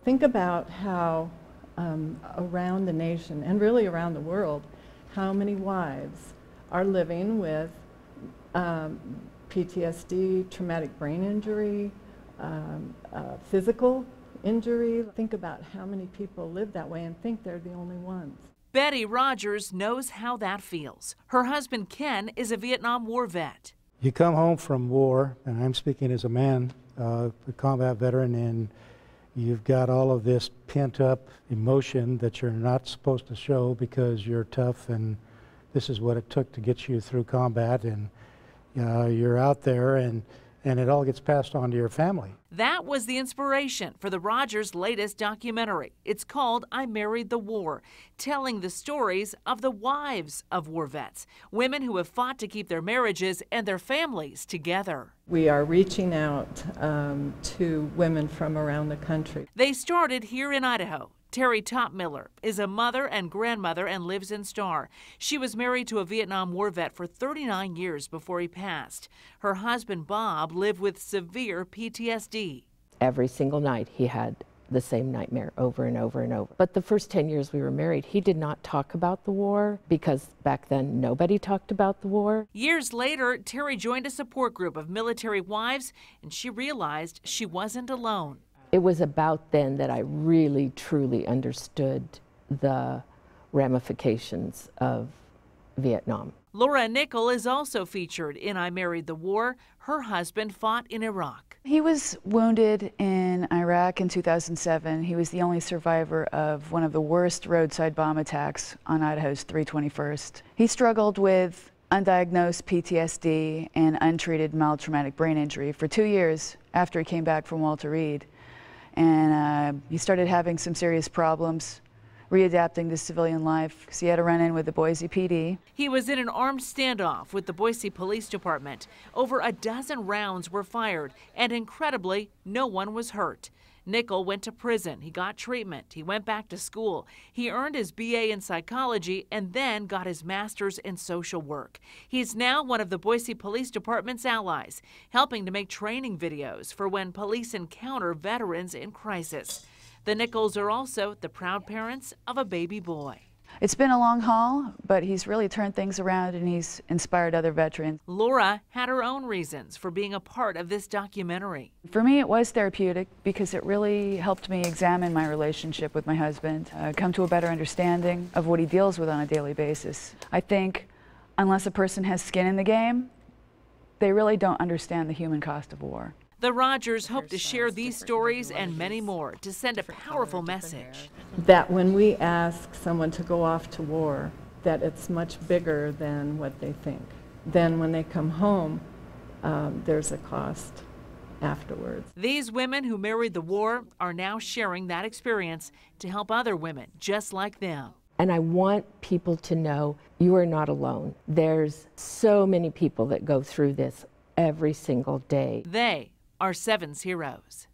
Think about how around the nation, and really around the world, how many wives are living with PTSD, traumatic brain injury, physical injury. Think about how many people live that way and think they're the only ones. Betty Rogers knows how that feels. Her husband Ken is a Vietnam War vet. You come home from war, and I'm speaking as a man, a combat veteran, and you've got all of this pent-up emotion that you're not supposed to show because you're tough, and this is what it took to get you through combat, and you're out there, and it all gets passed on to your family. That was the inspiration for the Rogers' latest documentary. It's called I Married the War, telling the stories of the wives of war vets, women who have fought to keep their marriages and their families together. We are reaching out to women from around the country. They started here in Idaho. Terry Topmiller is a mother and grandmother and lives in Star. She was married to a Vietnam War vet for 39 years before he passed. Her husband, Bob, lived with severe PTSD. Every single night he had the same nightmare over and over and over. But the first 10 years we were married, he did not talk about the war because back then nobody talked about the war. Years later, Terry joined a support group of military wives, and she realized she wasn't alone. It was about then that I really, truly understood the ramifications of Vietnam. Laura Nickel is also featured in I Married the War. Her husband fought in Iraq. He was wounded in Iraq in 2007. He was the only survivor of one of the worst roadside bomb attacks on Idaho's 321st. He struggled with undiagnosed PTSD and untreated mild traumatic brain injury for 2 years after he came back from Walter Reed. And he started having some serious problems readapting to civilian life because he had a run-in with the Boise PD. He was in an armed standoff with the Boise Police Department. Over a dozen rounds were fired, and incredibly, no one was hurt. Nickel went to prison. He got treatment. He went back to school. He earned his BA in psychology and then got his master's in social work. He's now one of the Boise Police Department's allies, helping to make training videos for when police encounter veterans in crisis. The Nickels are also the proud parents of a baby boy. It's been a long haul, but he's really turned things around and he's inspired other veterans. Laura had her own reasons for being a part of this documentary. For me, it was therapeutic because it really helped me examine my relationship with my husband, come to a better understanding of what he deals with on a daily basis. I think unless a person has skin in the game, they really don't understand the human cost of war. The Rogers hope to share these stories and many more to send a powerful message. That when we ask someone to go off to war, that it's much bigger than what they think. Then when they come home, there's a cost afterwards. These women who married the war are now sharing that experience to help other women just like them. And I want people to know you are not alone. There's so many people that go through this every single day. They are 7's heroes.